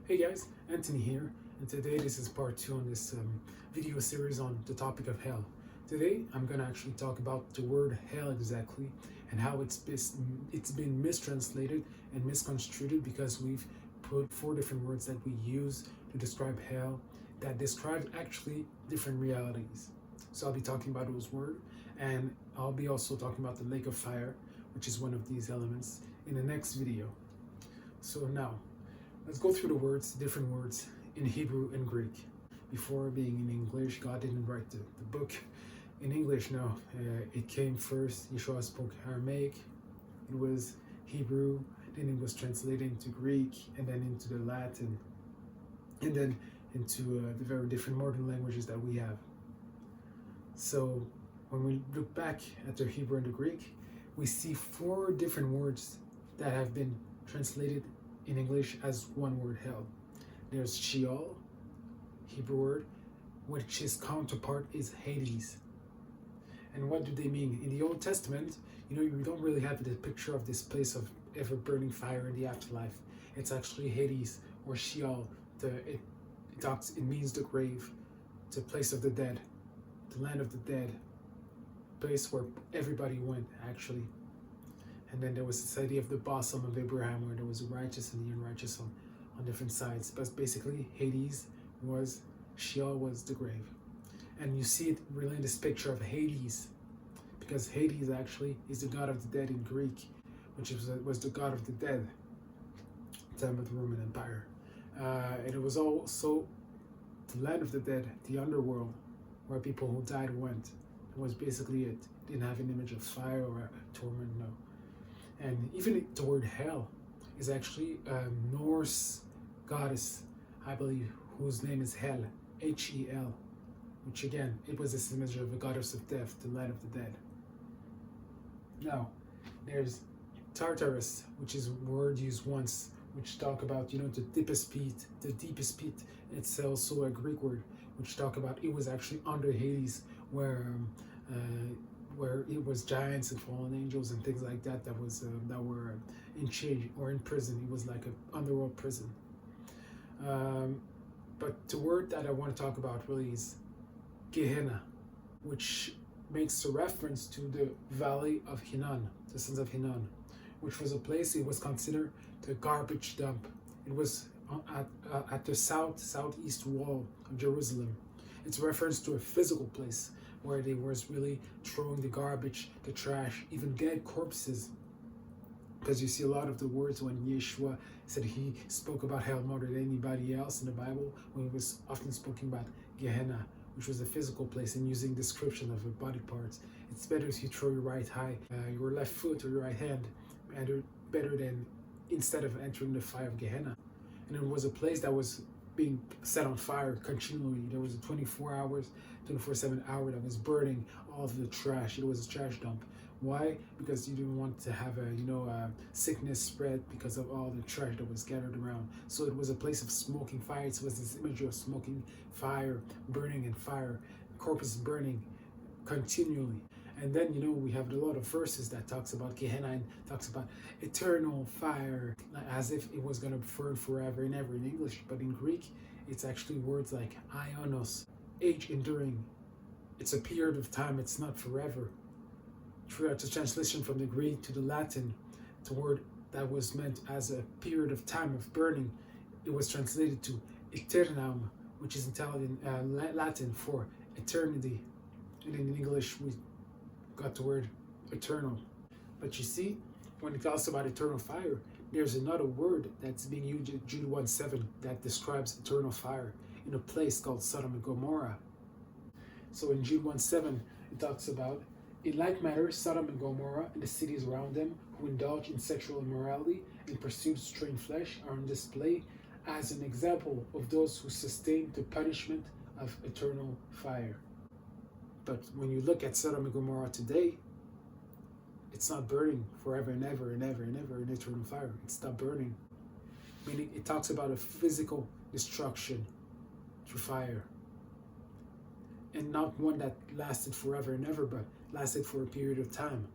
Hey guys, Anthony here, and today this is part 2 on this video series on the topic of hell. Today I'm going to actually talk about the word hell exactly and how it's been mistranslated and misconstrued because we've put 4 different words that we use to describe hell that describe actually different realities. So I'll be talking about those words, and I'll be also talking about the lake of fire, which is one of these elements, in the next video. So now, let's go through the words, different words in Hebrew and Greek. Before being in English, God didn't write the book in English. No, it came first. Yeshua spoke Aramaic. It was Hebrew. Then it was translated into Greek, and then into the Latin, and then into the very different modern languages that we have. So when we look back at the Hebrew and the Greek, we see 4 different words that have been translated in English as one word, hell. There's Sheol, Hebrew word, which his counterpart is Hades. And what do they mean? In the Old Testament, you don't really have the picture of this place of ever burning fire in the afterlife. It's actually Hades or Sheol. It means the grave, the place of the dead, the land of the dead, place where everybody went actually. And then there was this idea of the bosom of Abraham, where there was the righteous and the unrighteous on different sides. But basically, Sheol was the grave. And you see it really in this picture of Hades, because Hades actually is the god of the dead in Greek, which was the god of the dead, time of the Roman Empire. And it was also the land of the dead, the underworld, where people who died went. It was basically it. Didn't have an image of fire or torment, no. And even the word hell is actually a Norse goddess, I believe, whose name is Hel, H-E-L, which again, it was this image of a goddess of death, the land of the dead. Now, there's Tartarus, which is a word used once, which talk about, the deepest pit. It's also a Greek word, which talk about it was actually under Hades, where it was giants and fallen angels and things like that that were in chains or in prison. It was like an underworld prison. But the word that I want to talk about really is Gehenna, which makes a reference to the valley of Hinnom, the sons of Hinnom, which was a place. It was considered the garbage dump. It was at the southeast wall of Jerusalem. It's a reference to a physical place where they was really throwing the garbage, the trash, even dead corpses. Because you see a lot of the words when Yeshua said he spoke about hell more than anybody else in the Bible, when he was often speaking about Gehenna, which was a physical place, and using description of the body parts. It's better if you throw your right eye, your left foot or your right hand, and better than instead of entering the fire of Gehenna. And it was a place that was being set on fire continually. There was a 24/7 hour that was burning all of the trash. It was a trash dump. Why? Because you didn't want to have a sickness spread because of all the trash that was gathered around. So it was a place of smoking fire. It was this image of smoking fire, burning and fire, corpses burning continually. And then, we have a lot of verses that talks about Gehenna and talks about eternal fire, as if it was going to burn forever and ever in English. But in Greek, it's actually words like ionos, age enduring. It's a period of time, it's not forever. Throughout the translation from the Greek to the Latin, the word that was meant as a period of time of burning, it was translated to eternam, which is Latin for eternity. And in English, we got the word eternal. But you see, when it talks about eternal fire, there's another word that's being used in Jude 1:7 that describes eternal fire in a place called Sodom and Gomorrah. So in Jude 1:7, it talks about, in like manner, Sodom and Gomorrah and the cities around them who indulge in sexual immorality and pursue strange flesh are on display as an example of those who sustain the punishment of eternal fire. But when you look at Sodom and Gomorrah today, it's not burning forever and ever and ever and ever in eternal fire. It stopped burning. Meaning it talks about a physical destruction through fire. And not one that lasted forever and ever, but lasted for a period of time.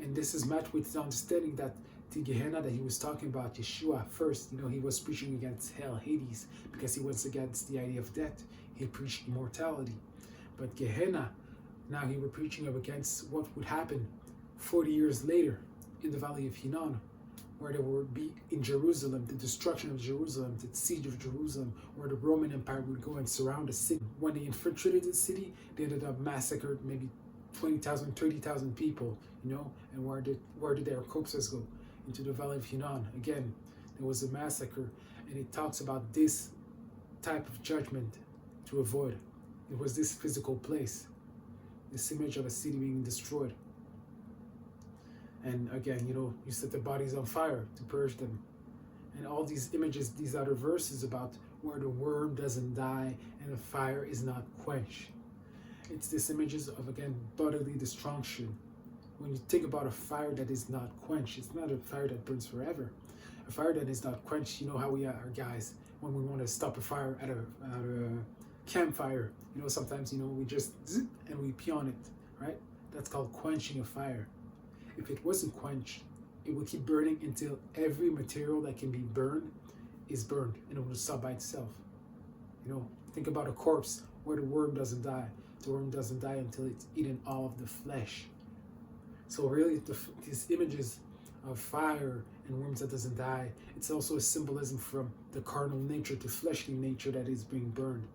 And this is met with the understanding that the Gehenna that he was talking about, Yeshua, first, he was preaching against hell, Hades, because he was against the idea of death. He preached immortality. But Gehenna, now he was preaching up against what would happen 40 years later in the valley of Hinnom, where there would be in Jerusalem, the destruction of Jerusalem, the siege of Jerusalem, where the Roman Empire would go and surround the city. When they infiltrated the city, they ended up massacred maybe 20,000, 30,000 people, and where did their corpses go? Into the valley of Hinnom. Again, there was a massacre, and it talks about this type of judgment to avoid. It was this physical place, this image of a city being destroyed. And again, you set the bodies on fire to purge them. And all these images, these other verses about where the worm doesn't die and the fire is not quenched. It's these images of, again, bodily destruction. When you think about a fire that is not quenched, it's not a fire that burns forever. A fire that is not quenched, you know how we are, guys, when we want to stop a fire at a campfire, sometimes, we just zip and we pee on it, right? That's called quenching a fire. If it wasn't quenched, it would keep burning until every material that can be burned is burned, and it will stop by itself. Think about a corpse where the worm doesn't die. The worm doesn't die until it's eaten all of the flesh. So really, these images of fire and worms that doesn't die, it's also a symbolism from the carnal nature to fleshly nature that is being burned.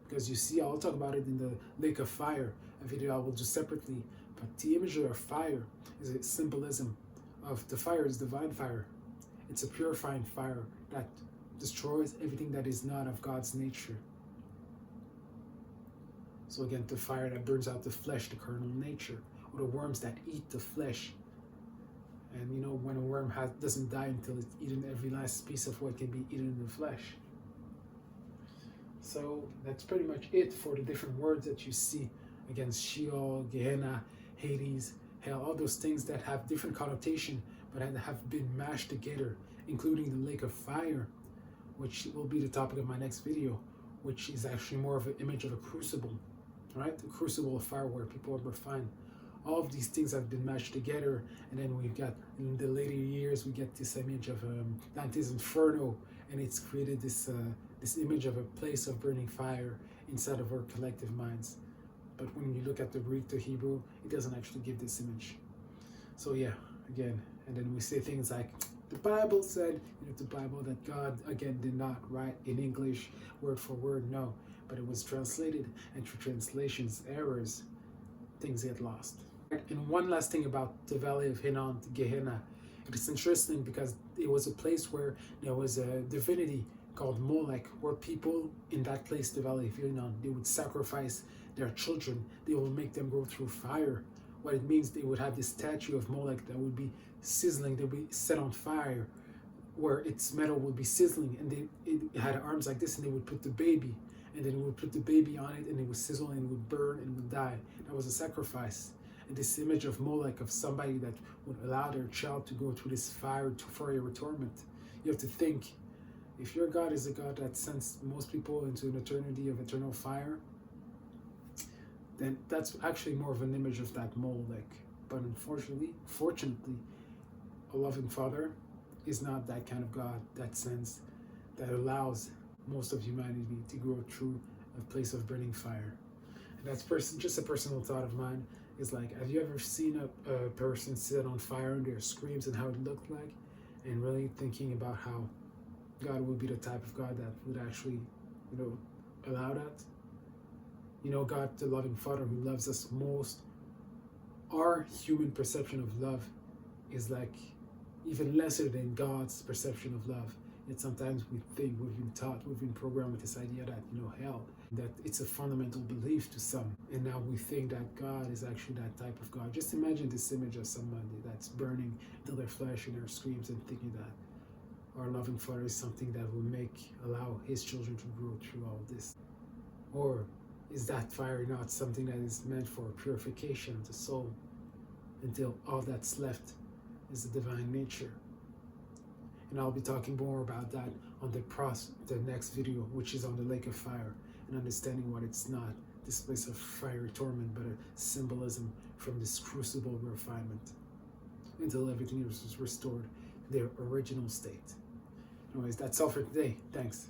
Because you see, I'll talk about it in the lake of fire, a video I will do separately, but the image of fire is a symbolism of the fire is divine fire. It's a purifying fire that destroys everything that is not of God's nature. So again, the fire that burns out the flesh, the carnal nature, or the worms that eat the flesh. And when a worm doesn't die until it's eaten every last piece of what can be eaten in the flesh. So that's pretty much it for the different words that you see against Sheol, Gehenna, Hades, hell, all those things that have different connotation but have been mashed together, including the lake of fire, which will be the topic of my next video, which is actually more of an image of a crucible, right? The crucible of fire where people are refined. All of these things have been mashed together, and then we've got, in the later years, we get this image of Dante's Inferno, and it's created this image of a place of burning fire inside of our collective minds. But when you look at the Greek to Hebrew, it doesn't actually give this image. So yeah, again, and then we say things like, the Bible said, the Bible that God, again, did not write in English word for word, no, but it was translated, and through translations, errors, things get lost. And one last thing about the Valley of Hinnom, the Gehenna, it's interesting because it was a place where there was a divinity called Molech, where people in that place, the Valley of Hinnom, they would sacrifice their children. They will make them go through fire. What it means, they would have this statue of Molech that would be sizzling, they would be set on fire, where its metal would be sizzling, and it had arms like this, and they would put the baby, and then they would put the baby on it, and it would sizzle, and it would burn, and it would die. That was a sacrifice. And this image of Molech, of somebody that would allow their child to go through this fire to forever torment. You have to think, if your God is a God that sends most people into an eternity of eternal fire, then that's actually more of an image of that Molech. But unfortunately, fortunately, a loving Father is not that kind of God that sends, that allows most of humanity to go through a place of burning fire. And that's just a personal thought of mine. Is like, have you ever seen a person set on fire and their screams and how it looked like? And really thinking about how God would be the type of God that would actually, allow that. God, the loving Father who loves us most, our human perception of love is like even lesser than God's perception of love. Yet sometimes we think, we've been taught, we've been programmed with this idea that, hell, that it's a fundamental belief to some. And now we think that God is actually that type of God. Just imagine this image of somebody that's burning till their flesh and their screams, and thinking that our loving Father is something that will allow his children to grow through all this. Or is that fire not something that is meant for purification of the soul, until all that's left is the divine nature? And I'll be talking more about that on the next video, which is on the lake of fire, and understanding what it's not, this place of fiery torment, but a symbolism from this crucible refinement. until everything was restored to their original state. Anyways, that's all for today. Thanks.